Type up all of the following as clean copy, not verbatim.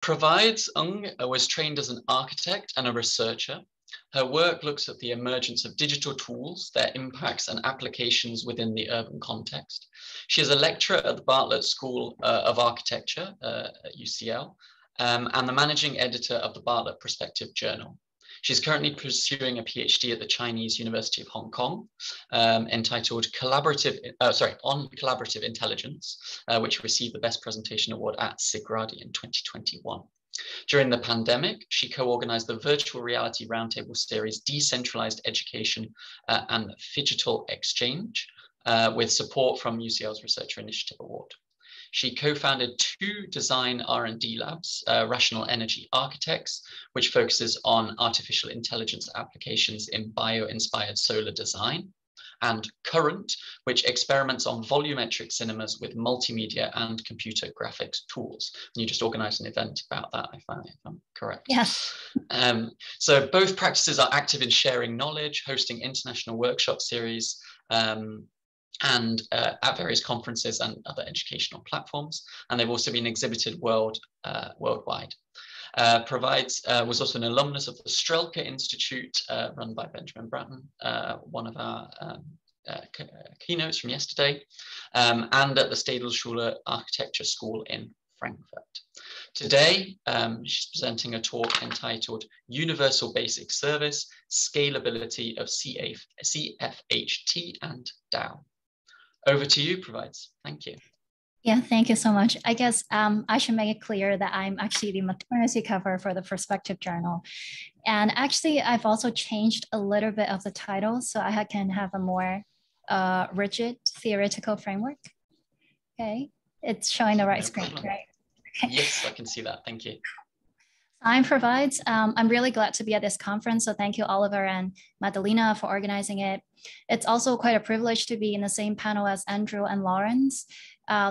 Provides Ung was trained as an architect and a researcher. Her work looks at the emergence of digital tools, their impacts and applications within the urban context. She is a lecturer at the Bartlett School of Architecture at UCL, and the managing editor of the Bartlett Perspective Journal. She's currently pursuing a PhD at the Chinese University of Hong Kong, entitled on Collaborative Intelligence, which received the Best Presentation Award at SIGRADI in 2021. During the pandemic, she co-organized the virtual reality roundtable series Decentralized Education and Phygital Exchange, with support from UCL's Researcher Initiative Award. She co-founded 2 design R&D labs, Rational Energy Architects, which focuses on artificial intelligence applications in bio-inspired solar design, and Current, which experiments on volumetric cinemas with multimedia and computer graphics tools. And you just organized an event about that, if I'm correct. Yes. So both practices are active in sharing knowledge, hosting international workshop series, and at various conferences and other educational platforms. And they've also been exhibited worldwide. Was also an alumnus of the Strelka Institute, run by Benjamin Bratton, one of our keynotes from yesterday, and at the Stadelschule Architecture School in Frankfurt. Today, she's presenting a talk entitled Universal Basic Service, Scalability of CFHT and Dou. Over to you, Provides. Thank you. Yeah, thank you so much. I guess I should make it clear that I'm actually the maternity cover for the Perspective Journal. And actually, I've also changed a little bit of the title so I can have a more rigid theoretical framework. Okay, it's showing the right screen, right? Okay. Yes, I can see that. Thank you. I'm Provides. I'm really glad to be at this conference. So thank you, Oliver and Madalena, for organizing it. It's also quite a privilege to be in the same panel as Andrew and Lawrence.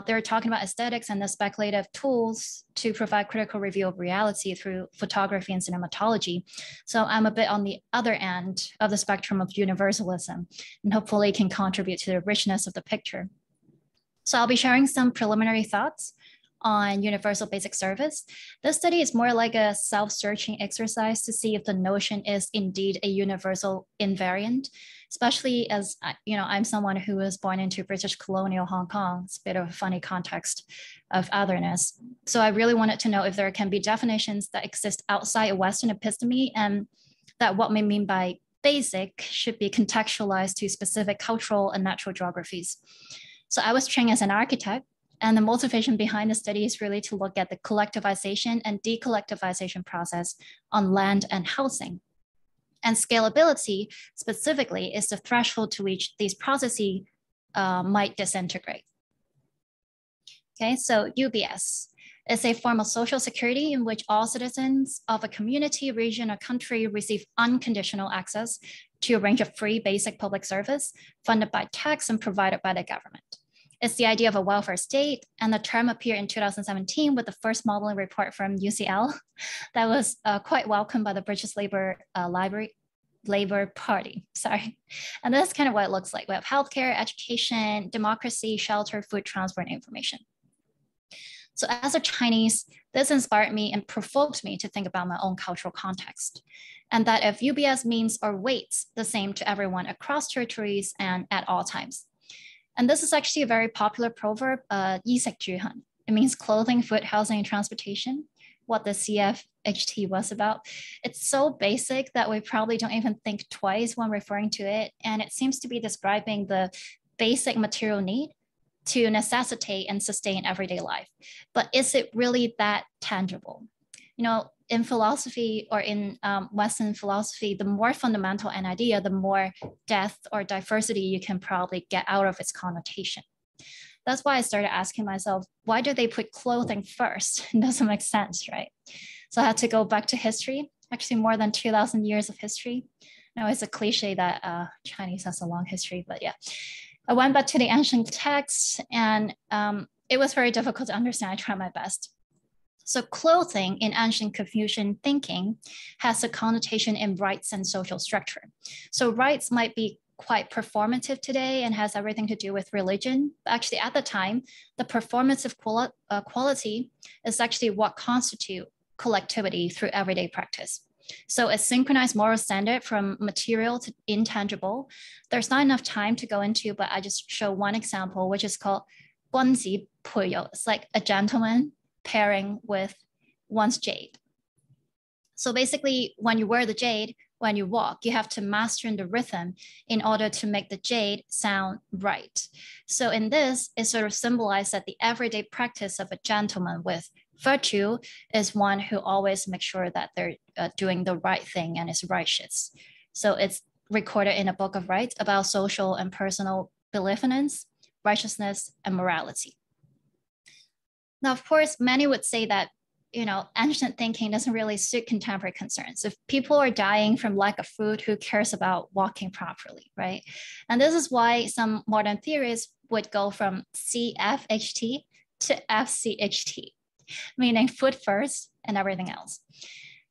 They're talking about aesthetics and the speculative tools to provide critical review of reality through photography and cinematology. So I'm a bit on the other end of the spectrum of universalism, and hopefully can contribute to the richness of the picture. So I'll be sharing some preliminary thoughts on universal basic service. This study is more like a self-searching exercise to see if the notion is indeed a universal invariant, especially as I'm someone who was born into British colonial Hong Kong. It's a bit of a funny context of otherness. So I really wanted to know if there can be definitions that exist outside a Western episteme, and that what we mean by basic should be contextualized to specific cultural and natural geographies. So I was trained as an architect, and the motivation behind the study is really to look at the collectivization and de-collectivization process on land and housing. And scalability specifically is the threshold to which these processes might disintegrate. Okay, so UBS is a form of social security in which all citizens of a community, region, or country receive unconditional access to a range of free basic public service funded by tax and provided by the government. It's the idea of a welfare state, and the term appeared in 2017 with the first modeling report from UCL that was quite welcomed by the British Labour Party, sorry. And that's kind of what it looks like. We have healthcare, education, democracy, shelter, food, transport, and information. So as a Chinese, this inspired me and provoked me to think about my own cultural context. And that if UBS means or weights the same to everyone across territories and at all times. And this is actually a very popular proverb, 衣食住行. It means clothing, food, housing, and transportation, what the CFHT was about. It's so basic that we probably don't even think twice when referring to it. And it seems to be describing the basic material need to necessitate and sustain everyday life. But is it really that tangible? In philosophy or in Western philosophy, the more fundamental an idea, the more depth or diversity you can probably get out of its connotation. That's why I started asking myself, why do they put clothing first? It doesn't make sense, right? So I had to go back to history, actually more than 2,000 years of history. Now it's a cliche that Chinese has a long history, but yeah. I went back to the ancient texts, and it was very difficult to understand. I tried my best. So clothing in ancient Confucian thinking has a connotation in rights and social structure. So rights might be quite performative today and has everything to do with religion. But actually at the time, the performative quality is actually what constitute collectivity through everyday practice. So a synchronized moral standard from material to intangible. There's not enough time to go into, but I just show one example, which is called 官子配友. It's like a gentleman pairing with one's jade. So basically, when you wear the jade, when you walk, you have to master the rhythm in order to make the jade sound right. So in this, it sort of symbolizes that the everyday practice of a gentleman with virtue is one who always makes sure that they're doing the right thing and is righteous. So it's recorded in a book of rights about social and personal benevolence, righteousness, and morality. Now, of course, many would say that ancient thinking doesn't really suit contemporary concerns. If people are dying from lack of food, who cares about walking properly, right? And this is why some modern theorists would go from CFHT to FCHT, meaning food first and everything else.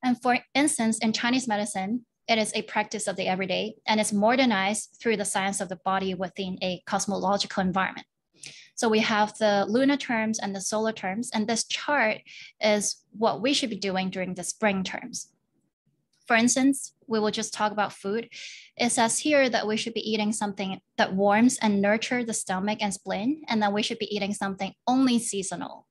And for instance, in Chinese medicine, it is a practice of the everyday and it's modernized through the science of the body within a cosmological environment. So we have the lunar terms and the solar terms, and this chart is what we should be doing during the spring terms. For instance, we will just talk about food. It says here that we should be eating something that warms and nurtures the stomach and spleen, and then we should be eating something only seasonal.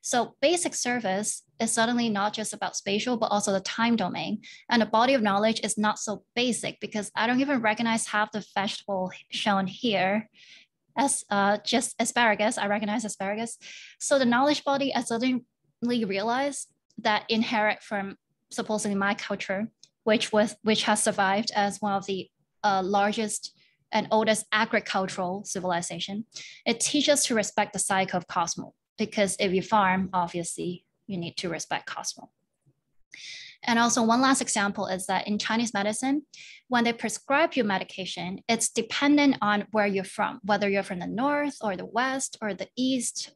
So basic service is suddenly not just about spatial, but also the time domain. And the body of knowledge is not so basic because I don't even recognize half the vegetable shown here as just asparagus. I recognize asparagus. So the knowledge body, I suddenly realized that inherit from supposedly my culture, which has survived as one of the largest and oldest agricultural civilization. It teaches us to respect the cycle of cosmos, because if you farm, obviously you need to respect cosmos. And also one last example is that in Chinese medicine, when they prescribe you medication, it's dependent on where you're from, whether you're from the north or the west or the east,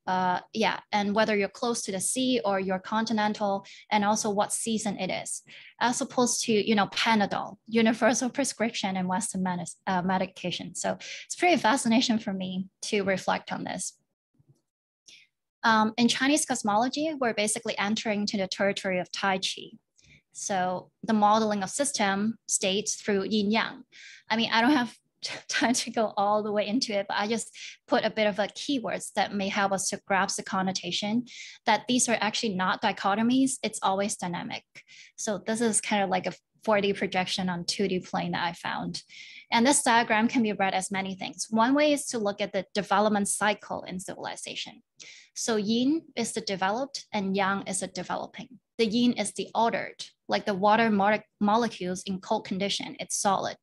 and whether you're close to the sea or you're continental, and also what season it is, as opposed to, Panadol, universal prescription in Western medication. So it's pretty fascinating for me to reflect on this. In Chinese cosmology, we're basically entering into the territory of Tai Chi. So the modeling of system states through yin yang. I mean, I don't have time to go all the way into it, but I just put a bit of keywords that may help us to grasp the connotation that these are actually not dichotomies, it's always dynamic. So this is kind of like a 4D projection on 2D plane that I found. And this diagram can be read as many things. One way is to look at the development cycle in civilization. So yin is the developed and yang is the developing. The yin is the ordered, like the water molecules in cold condition, it's solid.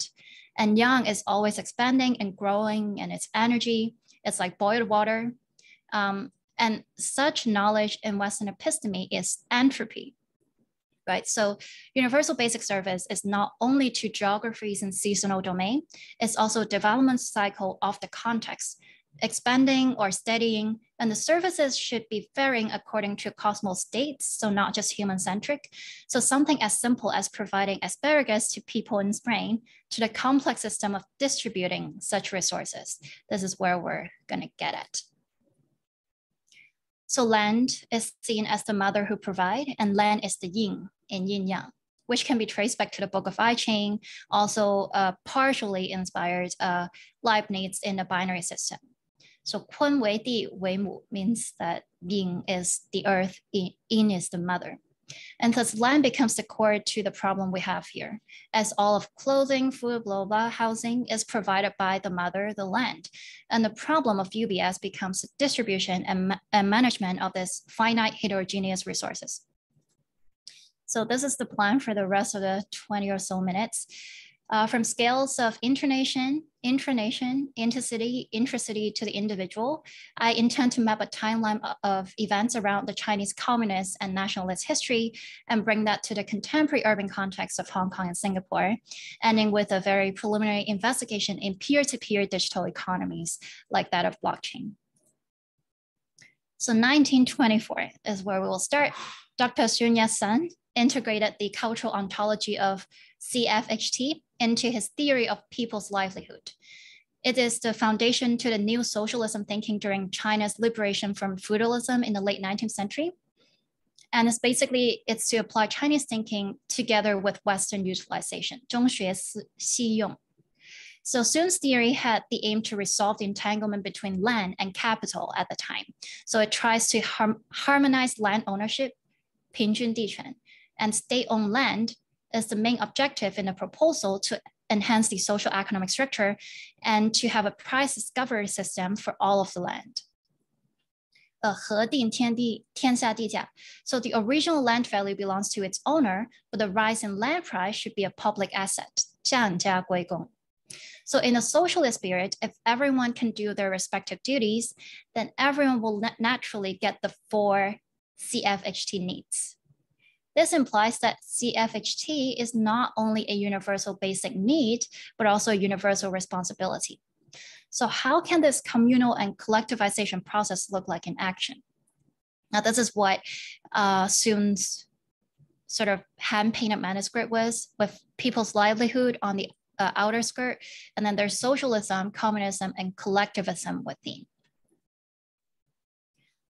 And yang is always expanding and growing, and its energy, it's like boiled water. And such knowledge in Western episteme is entropy, right? So universal basic service is not only to geographies and seasonal domain, it's also development cycle of the context, expanding or steadying, and the services should be varying according to cosmos states, so not just human-centric. So something as simple as providing asparagus to people in spring to the complex system of distributing such resources. This is where we're gonna get at. So land is seen as the mother who provides, and land is the yin in yin-yang, which can be traced back to the Book of I Ching, also partially inspired Leibniz in the binary system. So 坤为地为母 means that yin is the earth, yin is the mother. And thus land becomes the core to the problem we have here, as all of clothing, food, blah, blah, housing is provided by the mother, the land. And the problem of UBS becomes the distribution and management of this finite heterogeneous resources. So this is the plan for the rest of the 20 or so minutes. From scales of intranation, intercity, intracity to the individual, I intend to map a timeline of events around the Chinese communist and nationalist history and bring that to the contemporary urban context of Hong Kong and Singapore, ending with a very preliminary investigation in peer-to-peer digital economies like that of blockchain. So 1924 is where we will start. Dr. Sun Yat-sen integrated the cultural ontology of CFHT into his theory of people's livelihood. It is the foundation to the new socialism thinking during China's liberation from feudalism in the late 19th century. And it's to apply Chinese thinking together with Western utilization, 中学西用. So Sun's theory had the aim to resolve the entanglement between land and capital at the time. So it tries to harmonize land ownership, 平均地权, and state-owned land is the main objective in the proposal to enhance the social economic structure and to have a price discovery system for all of the land. 核定天下地价. So the original land value belongs to its owner, but the rise in land price should be a public asset, 降价归公. So in a socialist spirit, if everyone can do their respective duties, then everyone will naturally get the 4 CFHT needs. This implies that CFHT is not only a universal basic need, but also a universal responsibility. So how can this communal and collectivization process look like in action? Now, this is what Sun's sort of hand-painted manuscript was, with people's livelihood on the outer skirt, and then there's socialism, communism, and collectivism within.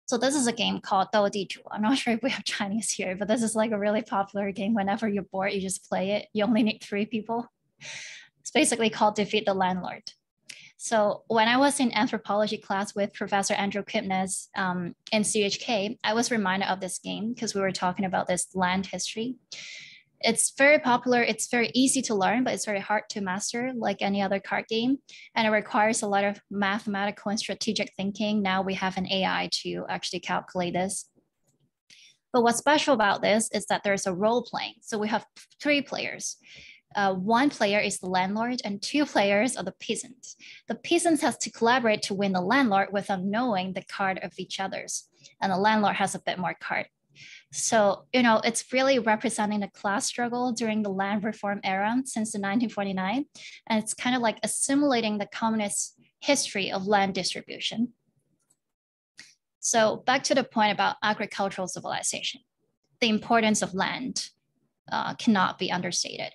So this is a game called Dou-di-zhu. I'm not sure if we have Chinese here, but this is like a really popular game. Whenever you're bored, you just play it. You only need 3 people. It's basically called Defeat the Landlord. So when I was in anthropology class with Professor Andrew Kipnis in CHK, I was reminded of this game because we were talking about this land history. It's very popular. It's very easy to learn, but it's very hard to master, like any other card game. And it requires a lot of mathematical and strategic thinking. Now we have an AI to actually calculate this. But what's special about this is that there's a role playing. So we have 3 players. 1 player is the landlord and 2 players are the peasants. The peasants has to collaborate to win the landlord without knowing the card of each other's. And the landlord has a bit more card. So, it's really representing the class struggle during the land reform era since the 1949. And it's kind of like assimilating the communist history of land distribution. So back to the point about agricultural civilization, the importance of land cannot be understated.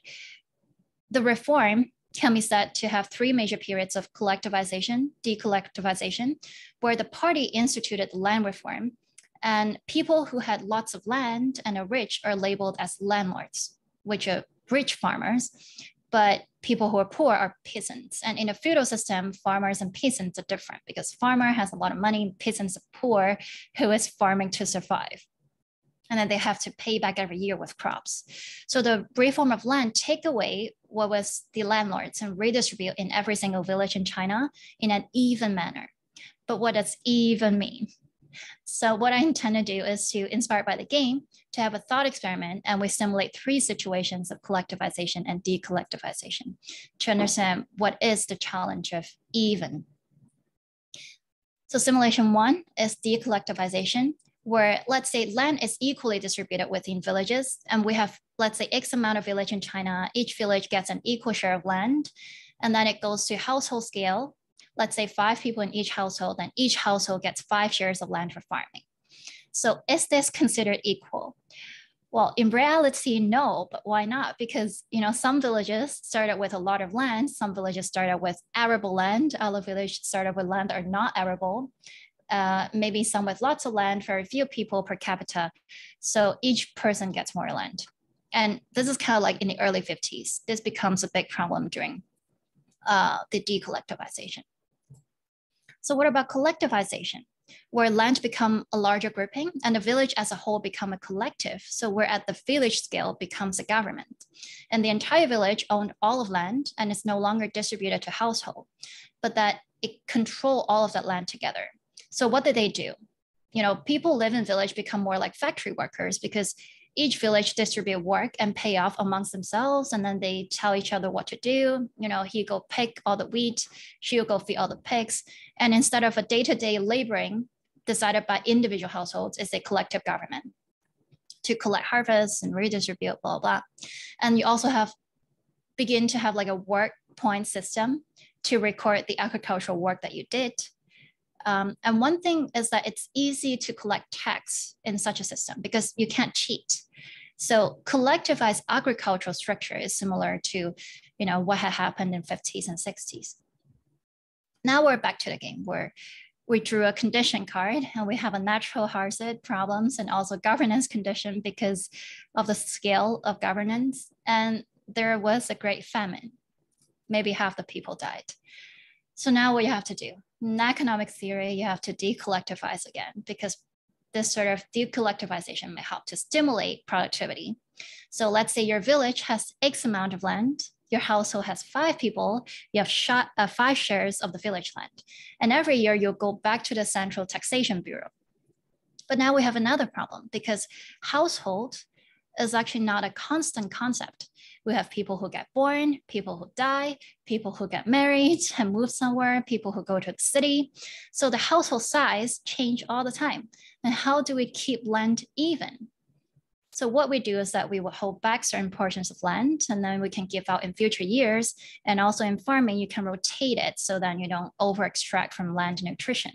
The reform can be said to have 3 major periods of collectivization, de-collectivisation, where the party instituted the land reform. And people who had lots of land and are rich are labeled as landlords, which are rich farmers, but people who are poor are peasants. And in a feudal system, farmers and peasants are different because farmer has a lot of money, peasants are poor, who is farming to survive. And then they have to pay back every year with crops. So the reform of land take away what was the landlords and redistribute in every single village in China in an even manner. But what does even mean? So what I intend to do is to, inspired by the game, to have a thought experiment, and we simulate 3 situations of collectivization and de-collectivization to understand what is the challenge of even. So simulation 1 is de-collectivization, where let's say land is equally distributed within villages, and we have, let's say, X amount of village in China, each village gets an equal share of land, and then it goes to household scale. Let's say 5 people in each household, and each household gets 5 shares of land for farming. So is this considered equal? Well, in reality, no, but why not? Because, some villages started with a lot of land. Some villages started with arable land. Other villages started with land that are not arable. Maybe some with lots of land, very few people per capita. So each person gets more land. And this is kind of like in the early 50s. This becomes a big problem during the de-collectivization. So what about collectivization, where land become a larger grouping and the village as a whole become a collective? So where at the village scale becomes a government, and the entire village owned all of land and is no longer distributed to household, but that it control all of that land together. So what did they do? People live in village become more like factory workers because each village distribute work and pay off amongst themselves, and then they tell each other what to do. He go pick all the wheat, she'll go feed all the pigs. And instead of a day-to-day laboring decided by individual households, it's a collective government to collect harvests and redistribute, blah, blah. And you also begin to have like a work point system to record the agricultural work that you did. And one thing is that it's easy to collect tax in such a system because you can't cheat. So collectivized agricultural structure is similar to, what had happened in 50s and 60s. Now we're back to the game where we drew a condition card, and we have a natural hazard problems and also governance condition because of the scale of governance. And there was a great famine. Maybe half the people died. So now what you have to do, in economic theory, you have to de-collectivize again, because this sort of de-collectivization may help to stimulate productivity. So let's say your village has X amount of land, your household has 5 people, you have 5 shares of the village land. And every year you'll go back to the Central Taxation Bureau. But now we have another problem, because household is actually not a constant concept. We have people who get born, people who die, people who get married and move somewhere, people who go to the city. So the household size change all the time. And how do we keep land even? So what we do is that we will hold back certain portions of land, and then we can give out in future years. And also in farming, you can rotate it so that you don't over extract from land nutrition.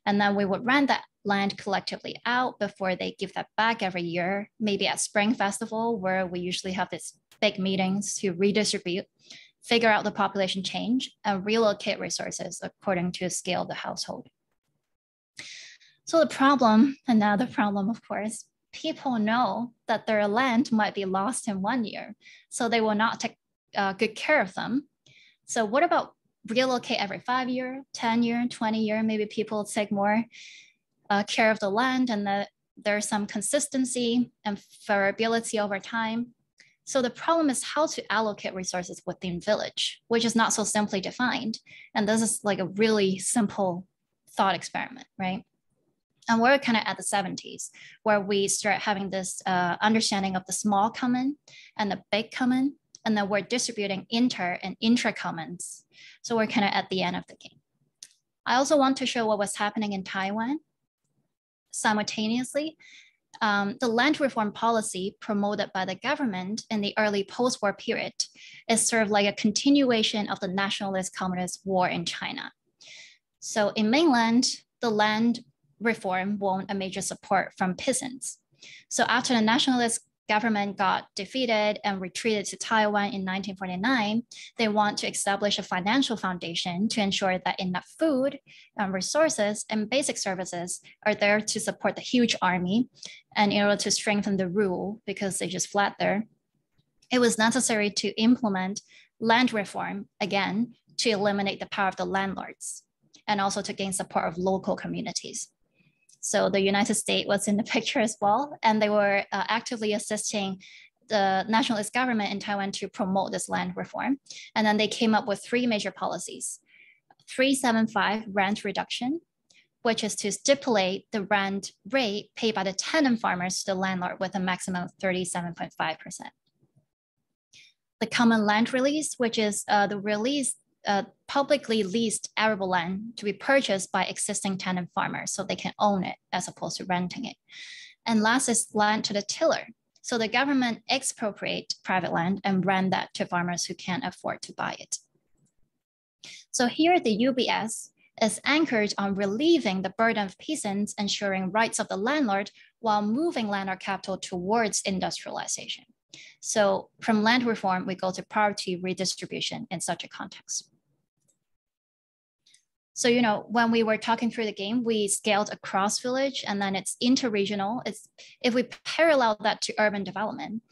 And then we would rent that land collectively out before they give that back every year, maybe at Spring Festival, where we usually have these big meetings to redistribute, figure out the population change, and relocate resources according to the scale of the household. So the problem, another problem, of course, people know that their land might be lost in 1 year, so they will not take good care of them. So what about relocate every 5 year, 10 year, 20 year? Maybe people take more care of the land, and that there's some consistency and variability over time. So the problem is how to allocate resources within village, which is not so simply defined. And this is like a really simple thought experiment, right? And we're kind of at the 70s, where we start having this understanding of the small common and the big common, and then we're distributing inter and intra-commons. So we're kind of at the end of the game. I also want to show what was happening in Taiwan. Simultaneously, the land reform policy promoted by the government in the early post-war period is sort of like a continuation of the nationalist communist war in China. So in mainland, the land reform won a major support from peasants. So after the nationalist government got defeated and retreated to Taiwan in 1949, they want to establish a financial foundation to ensure that enough food, resources, and basic services are there to support the huge army, and in order to strengthen the rule, because they just fled there, it was necessary to implement land reform again to eliminate the power of the landlords, and also to gain support of local communities. So the United States was in the picture as well, and they were actively assisting the nationalist government in Taiwan to promote this land reform. And then they came up with 3 major policies. 375 rent reduction, which is to stipulate the rent rate paid by the tenant farmers to the landlord with a maximum of 37.5%. The common land release, which is the release publicly leased arable land to be purchased by existing tenant farmers so they can own it as opposed to renting it. And last is land to the tiller. So the government expropriate private land and rent that to farmers who can't afford to buy it. So here the UBS is anchored on relieving the burden of peasants, ensuring rights of the landlord while moving landlord capital towards industrialization. So from land reform, we go to property redistribution in such a context. So, you know, when we were talking through the game, we scaled across village, and then it's interregional. If we parallel that to urban development,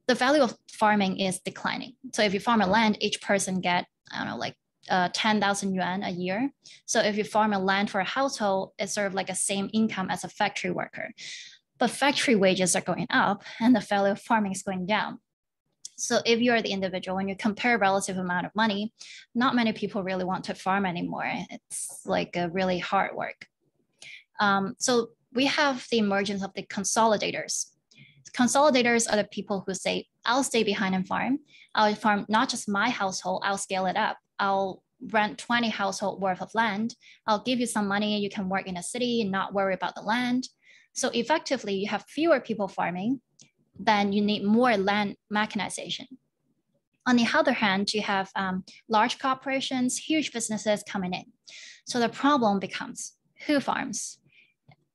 the value of farming is declining. So if you farm a land, each person get, I don't know, like 10,000 yuan a year. So if you farm a land for a household, it's sort of like the same income as a factory worker. But factory wages are going up and the value of farming is going down. So if you're the individual and you compare relative amount of money, not many people really want to farm anymore. It's like a really hard work. So we have the emergence of the consolidators. Consolidators are the people who say, I'll stay behind and farm. I'll farm not just my household, I'll scale it up. I'll rent 20 household worth of land. I'll give you some money. You can work in a city and not worry about the land. So effectively, you have fewer people farming, then you need more land mechanization. On the other hand, you have large corporations, huge businesses coming in. So the problem becomes, who farms?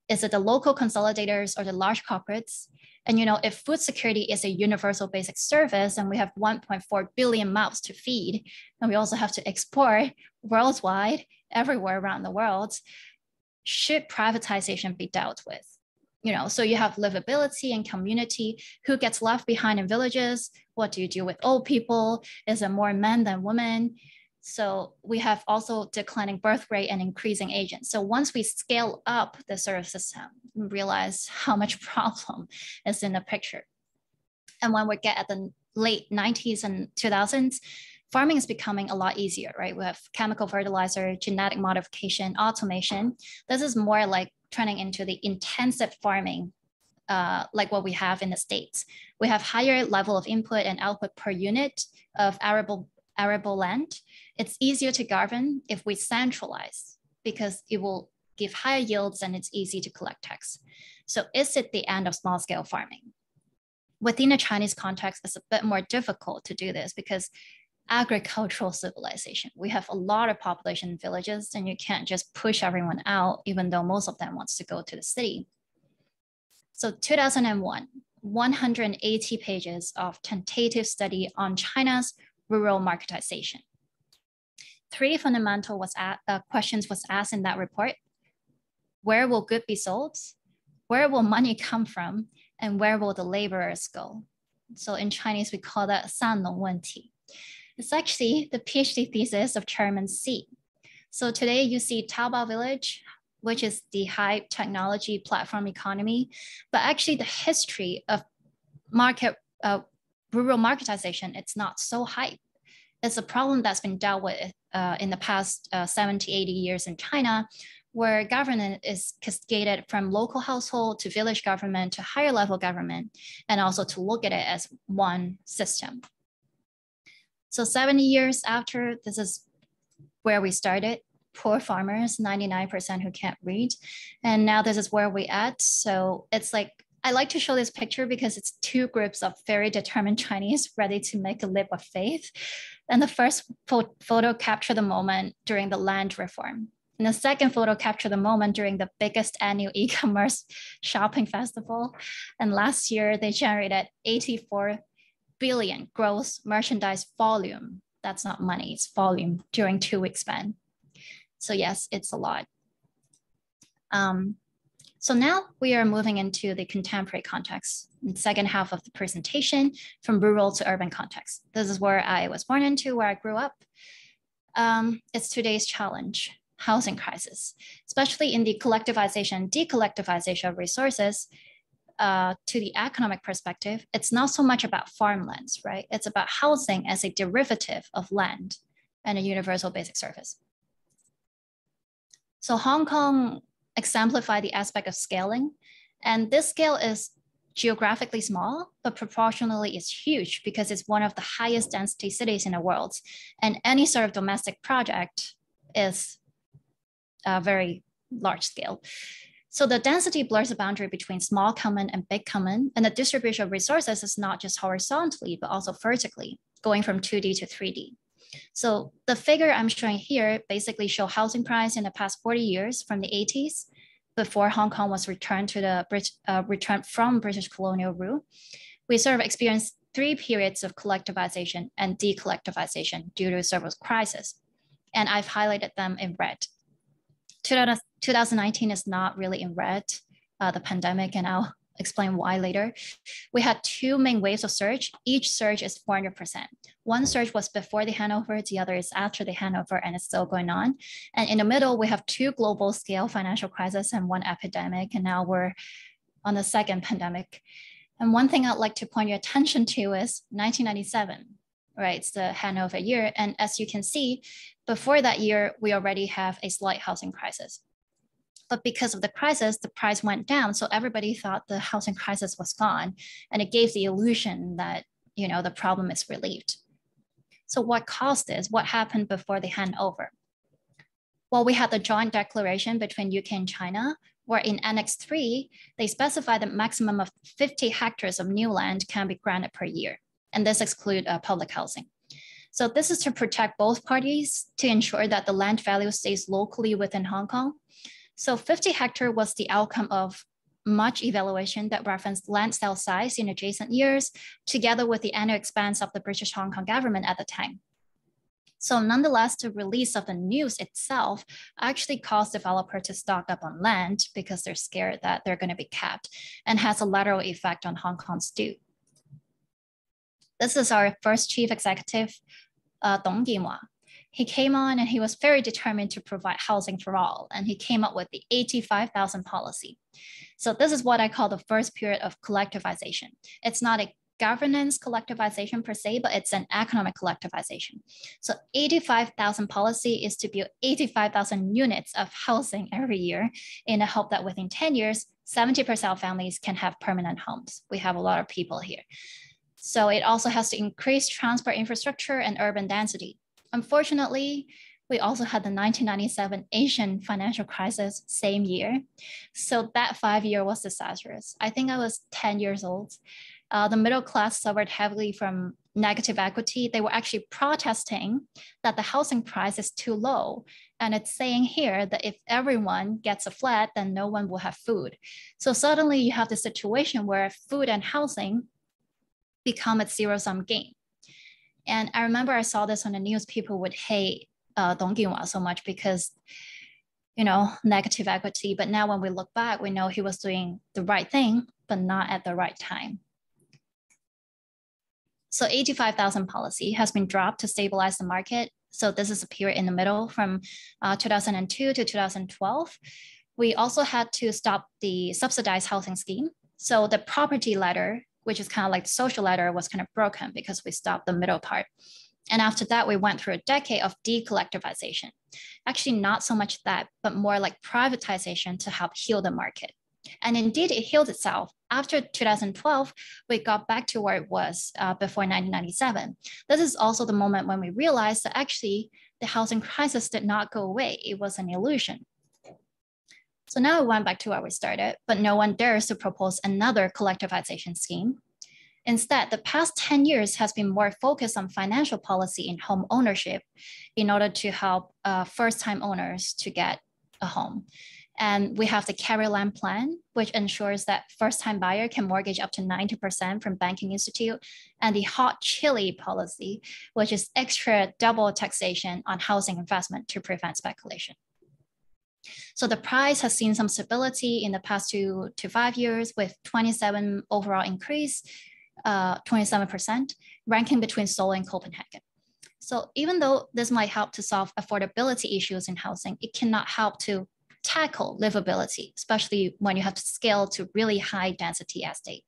Is it the local consolidators or the large corporates? And you know, if food security is a universal basic service and we have 1.4 billion mouths to feed, and we also have to export worldwide, everywhere around the world, should privatization be dealt with? So you have livability and community. Who gets left behind in villages? What do you do with old people? Is it more men than women? So we have also declining birth rate and increasing aging. So once we scale up the service system, we realize how much problem is in the picture. And when we get at the late 90s and 2000s, farming is becoming a lot easier, right? We have chemical fertilizer, genetic modification, automation. This is more like turning into the intensive farming, like what we have in the States. We have higher level of input and output per unit of arable land. It's easier to govern if we centralize because it will give higher yields and it's easy to collect tax. So is it the end of small scale farming? Within the Chinese context, it's a bit more difficult to do this because agricultural civilization. We have a lot of population in villages and you can't just push everyone out, even though most of them wants to go to the city. So 2001, 180 pages of tentative study on China's rural marketization. 3 fundamental questions was asked in that report. Where will goods be sold? Where will money come from? And where will the laborers go? So in Chinese, we call that 三农问题. It's actually the PhD thesis of Chairman Xi. So today you see Taobao Village, which is the high technology platform economy, but actually the history of rural marketization, it's not so hype. It's a problem that's been dealt with in the past 70, 80 years in China, where governance is cascaded from local household to village government to higher level government, and also to look at it as one system. So 70 years after, this is where we started. Poor farmers, 99% who can't read. And now this is where we at. So it's like, I like to show this picture because it's 2 groups of very determined Chinese ready to make a leap of faith. And the first photo captured the moment during the land reform. And the second photo captured the moment during the biggest annual e-commerce shopping festival. And last year they generated 84 billion gross merchandise volume. That's not money, it's volume during 2-week span. So yes, it's a lot. So now we are moving into the contemporary context, in the second half of the presentation, from rural to urban context. This is where I was born into, where I grew up. It's today's challenge, housing crisis, especially in the collectivization, de-collectivization of resources. To the economic perspective, it's not so much about farmlands, right? It's about housing as a derivative of land and a universal basic service. So Hong Kong exemplified the aspect of scaling, and this scale is geographically small, but proportionally is huge because it's one of the highest density cities in the world. And any sort of domestic project is very large scale. So the density blurs the boundary between small common and big common, and the distribution of resources is not just horizontally, but also vertically, going from 2D to 3D. So the figure I'm showing here basically show housing price in the past 40 years from the 80s, before Hong Kong was returned to the returned from British colonial rule. We sort of experienced 3 periods of collectivization and de-collectivization due to several crises, and I've highlighted them in red. 2019 is not really in red, the pandemic, and I'll explain why later. We had 2 main waves of surge. Each surge is 400%. One surge was before the handover, the other is after the handover, and it's still going on. And in the middle, we have 2 global scale financial crises and 1 epidemic, and now we're on the 2nd pandemic. And one thing I'd like to point your attention to is 1997, right? It's the handover year. And as you can see, before that year, we already have a slight housing crisis. But because of the crisis, the price went down. So everybody thought the housing crisis was gone. And it gave the illusion that, the problem is relieved. So what caused this? What happened before the handover? Well, we had the joint declaration between UK and China, where in Annex 3, they specify the maximum of 50 hectares of new land can be granted per year. And this excludes public housing. So this is to protect both parties to ensure that the land value stays locally within Hong Kong. So 50 hectare was the outcome of much evaluation that referenced land sale size in adjacent years, together with the annual expense of the British Hong Kong government at the time. So nonetheless, the release of the news itself actually caused developers to stock up on land because they're scared that they're going to be capped, and has a lateral effect on Hong Kong's Dou. This is our first chief executive, Dou-di-zhu. He came on and he was very determined to provide housing for all, and he came up with the 85,000 policy. So this is what I call the first period of collectivization. It's not a governance collectivization per se, but it's an economic collectivization. So 85,000 policy is to build 85,000 units of housing every year in the hope that within 10 years, 70% of families can have permanent homes. We have a lot of people here. So it also has to increase transport infrastructure and urban density. Unfortunately, we also had the 1997 Asian financial crisis same year. So that 5 year was disastrous. I think I was 10 years old. The middle class suffered heavily from negative equity. They were actually protesting that the housing price is too low. And it's saying here that if everyone gets a flat, then no one will have food. So suddenly you have the situation where food and housing become a zero-sum game. And I remember I saw this on the news, people would hate Dou-di-zhu so much because, negative equity. But now when we look back, we know he was doing the right thing, but not at the right time. So 85,000 policy has been dropped to stabilize the market. So this is a period in the middle from 2002 to 2012. We also had to stop the subsidized housing scheme. So the property ladder, which is kind of like the social ladder, was kind of broken because we stopped the middle part. And after that, we went through a decade of de-collectivisation. Actually, not so much that, but more like privatization to help heal the market. And indeed, it healed itself. After 2012, we got back to where it was before 1997. This is also the moment when we realized that actually the housing crisis did not go away. It was an illusion. So now we went back to where we started, but no one dares to propose another collectivization scheme. Instead, the past 10 years has been more focused on financial policy in home ownership in order to help first-time owners to get a home. And we have the carry land plan, which ensures that first-time buyer can mortgage up to 90% from banking institute, and the hot chili policy, which is extra double taxation on housing investment to prevent speculation. So the price has seen some stability in the past 2 to 5 years with 27 overall increase, 27%, ranking between Seoul and Copenhagen. So even though this might help to solve affordability issues in housing, it cannot help to tackle livability, especially when you have to scale to really high density estate.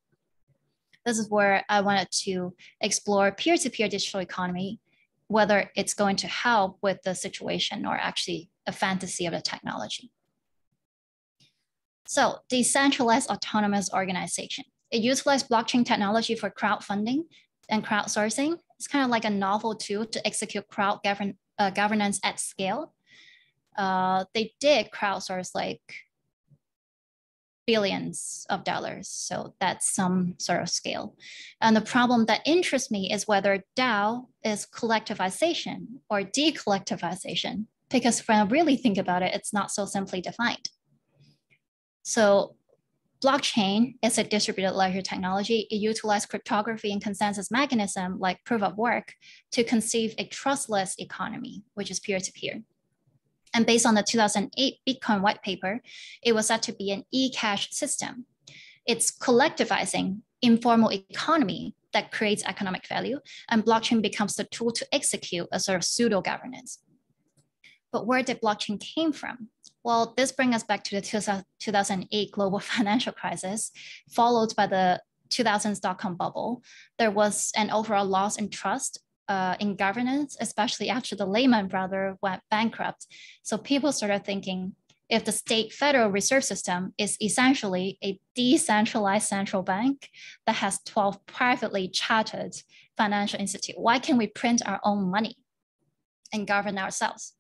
This is where I wanted to explore peer-to-peer digital economy, whether it's going to help with the situation or actually a fantasy of the technology. So decentralized autonomous organization. It utilized blockchain technology for crowdfunding and crowdsourcing. It's kind of like a novel tool to execute crowd governance at scale. They did crowdsource like billions of dollars. So that's some sort of scale. And the problem that interests me is whether DAO is collectivization or de-collectivization, because when I really think about it, it's not so simply defined. So blockchain is a distributed ledger technology. It utilizes cryptography and consensus mechanism like proof of work to conceive a trustless economy, which is peer-to-peer. And based on the 2008 Bitcoin white paper, it was said to be an e-cash system. It's collectivizing informal economy that creates economic value, and blockchain becomes the tool to execute a sort of pseudo-governance. But where did blockchain came from? Well, this brings us back to the 2008 global financial crisis, followed by the 2000s dot-com bubble. There was an overall loss in trust in governance, especially after the Lehman Brothers went bankrupt. So people started thinking, if the state Federal Reserve System is essentially a decentralized central bank that has 12 privately chartered financial institutes, why can't we print our own money and govern ourselves?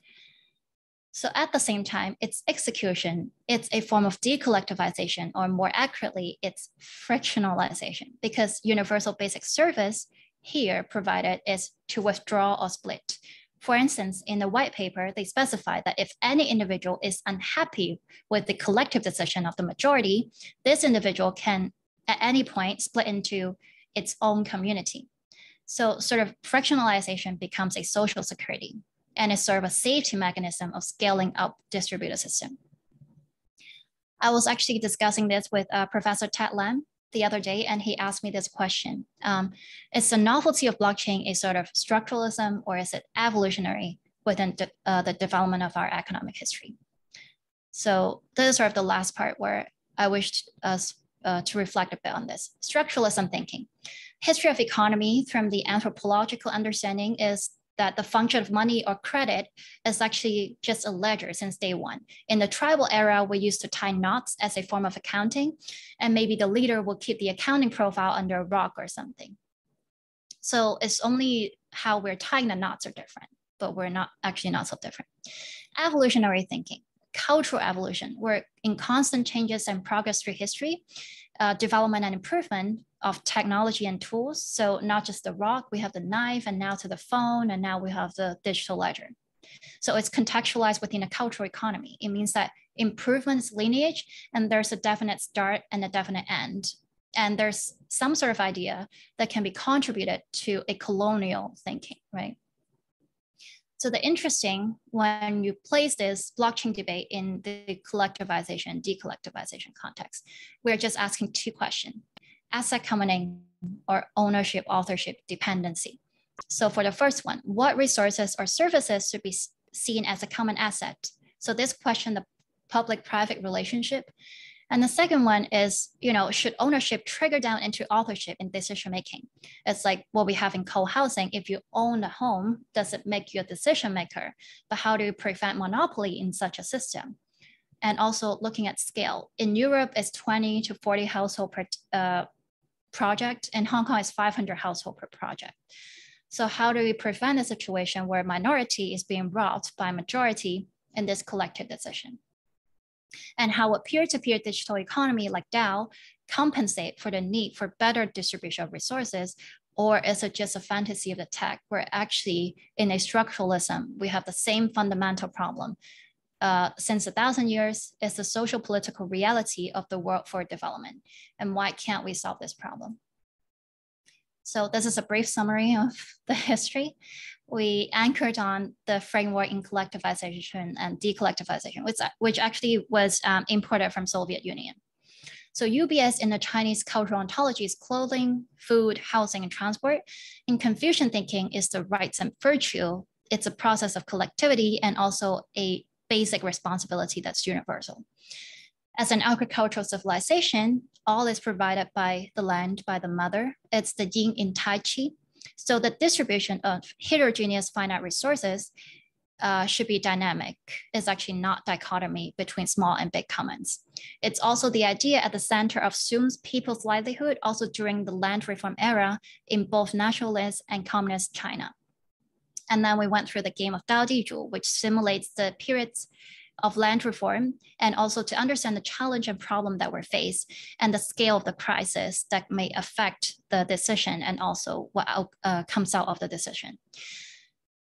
So at the same time, its execution, it's a form of de-collectivization, or more accurately, it's frictionalization, because universal basic service here provided is to withdraw or split. For instance, in the white paper, they specify that if any individual is unhappy with the collective decision of the majority, this individual can at any point split into its own community. So sort of fractionalization becomes a social security, and it's sort of a safety mechanism of scaling up distributed system. I was actually discussing this with Professor Ted Lam the other day, and he asked me this question. Is the novelty of blockchain a sort of structuralism, or is it evolutionary within the development of our economic history? So this is sort of the last part where I wished us to reflect a bit on this. Structuralism thinking. History of economy from the anthropological understanding is that the function of money or credit is actually just a ledger since day one. In the tribal era, we used to tie knots as a form of accounting, and maybe the leader will keep the accounting profile under a rock or something. So it's only how we're tying the knots are different, but we're not so different. Evolutionary thinking, cultural evolution, we're in constant changes and progress through history, development and improvement of technology and tools. So not just the rock, we have the knife, and now to the phone, and now we have the digital ledger. So it's contextualized within a cultural economy. It means that improvement is lineage, and there's a definite start and a definite end. And there's some sort of idea that can be contributed to a colonial thinking, right? So the interesting, when you place this blockchain debate in the collectivization, de-collectivisation context, we're just asking two questions: asset commoning or ownership, authorship, dependency. So for the first one, what resources or services should be seen as a common asset? So this question, the public-private relationship. And the second one is, should ownership trigger down into authorship in decision-making? It's like what we have in co-housing. If you own a home, does it make you a decision maker? But how do you prevent monopoly in such a system? And also looking at scale. In Europe, it's 20 to 40 household per project. In Hong Kong, it's 500 household per project. So how do we prevent a situation where minority is being robbed by majority in this collective decision? And how a peer-to-peer digital economy like DAO compensate for the need for better distribution of resources? Or is it just a fantasy of the tech where actually in a structuralism, we have the same fundamental problem? Since 1,000 years, is the social political reality of the world for development. And why can't we solve this problem? So this is a brief summary of the history. We anchored on the framework in collectivization and de-collectivisation, which actually was imported from Soviet Union. So UBS in the Chinese cultural ontology is clothing, food, housing, and transport. In Confucian thinking is the rights and virtue. It's a process of collectivity and also a basic responsibility that's universal. As an agricultural civilization, all is provided by the land, by the mother. It's the yin in Tai Chi. So the distribution of heterogeneous finite resources should be dynamic. It's actually not dichotomy between small and big commons. It's also the idea at the center of Sun's people's livelihood, also during the land reform era in both nationalist and communist China. And then we went through the game of Dou-di-zhu, which simulates the periods of land reform, and also to understand the challenge and problem that we're faced and the scale of the crisis that may affect the decision and also what comes out of the decision.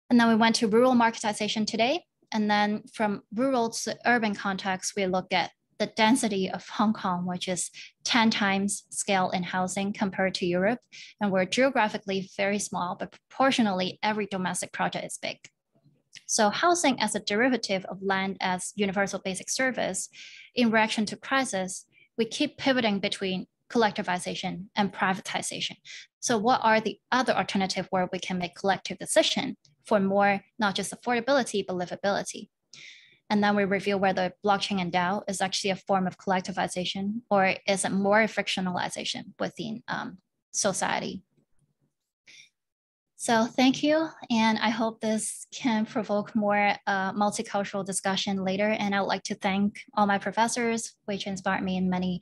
And then we went to rural marketization today. And then from rural to urban context, we look at the density of Hong Kong, which is 10 times scale in housing compared to Europe. And we're geographically very small, but proportionally every domestic project is big. So housing as a derivative of land as universal basic service, in reaction to crisis, we keep pivoting between collectivization and privatization. So what are the other alternatives where we can make collective decision for more, not just affordability, but livability? And then we review whether blockchain and DAO is actually a form of collectivization, or is it more frictionalization within society? So thank you. And I hope this can provoke more multicultural discussion later. And I would like to thank all my professors, which inspired me in many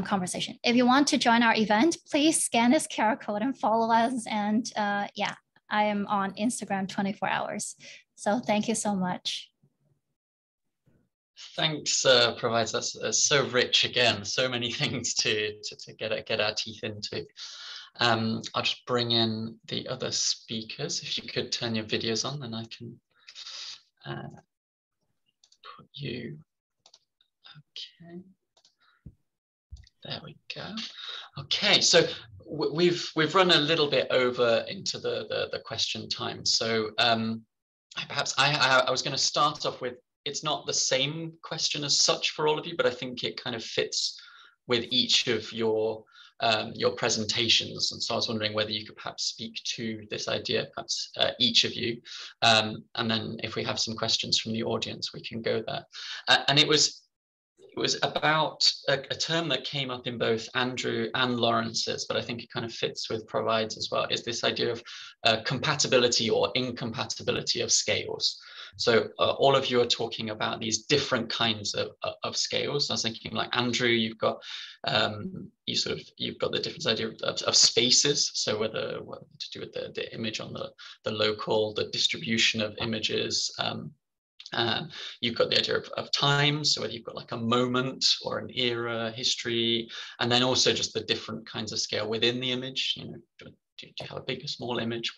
conversations. If you want to join our event, please scan this QR code and follow us. And yeah, I am on Instagram 24 hours. So thank you so much. Thanks, Provides. That's so rich again. So many things to get our teeth into. I'll just bring in the other speakers. If you could turn your videos on, then I can put you. Okay. There we go. Okay, so we've run a little bit over into the question time, so perhaps I was going to start off with, it's not the same question as such for all of you, but I think it kind of fits with each of your presentations, and so I was wondering whether you could perhaps speak to this idea, perhaps each of you, and then if we have some questions from the audience, we can go there. And it was about a term that came up in both Andrew and Lawrence's, but I think it kind of fits with Provides as well, is this idea of compatibility or incompatibility of scales. So all of you are talking about these different kinds of scales. I was thinking, like Andrew, you've got you've got the different idea of spaces. So whether to do with the image on the local, the distribution of images. You've got the idea of time, so whether you've got like a moment or an era, history, and then also just the different kinds of scale within the image. You know, do you have a big or small image?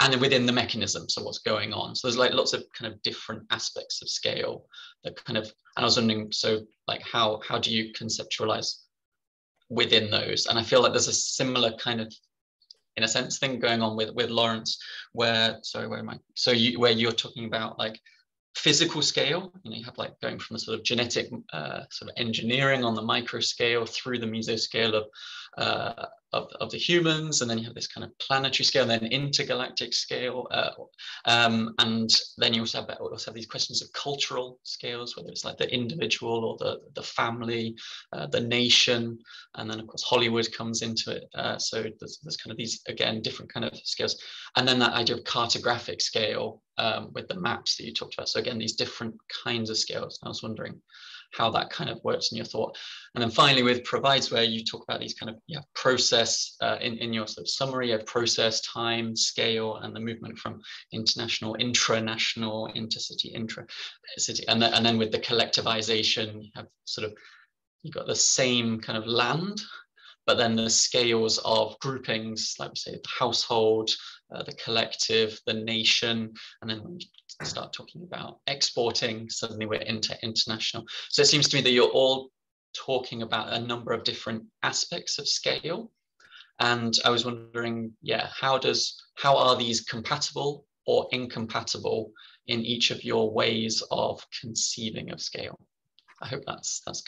And then within the mechanism, so what's going on. So there's like lots of kind of different aspects of scale that kind of, and I was wondering, so like how do you conceptualize within those? And I feel like there's a similar kind of, in a sense, thing going on with Lawrence, where, sorry, where am I? So where you're talking about like physical scale, you have like going from the sort of genetic sort of engineering on the micro scale through the mesoscale of the humans, and then you have this kind of planetary scale, and then intergalactic scale, and then you also have these questions of cultural scales, whether it's like the individual or the family, the nation, and then of course Hollywood comes into it. So there's kind of these, again, different kind of scales, and then that idea of cartographic scale with the maps that you talked about. So again, these different kinds of scales. I was wondering how that kind of works in your thought. And then finally with Provides, where you talk about these kind of process in your sort of summary of process, time, scale, and the movement from international, intranational, intercity, intracity, and then with the collectivization, you have sort of, you've got the same kind of land, but then the scales of groupings, like we say, the household, the collective, the nation, and then when you start talking about exporting, suddenly we're into international. So it seems to me that you're all talking about a number of different aspects of scale. And I was wondering, yeah, how are these compatible or incompatible in each of your ways of conceiving of scale? I hope that's kind of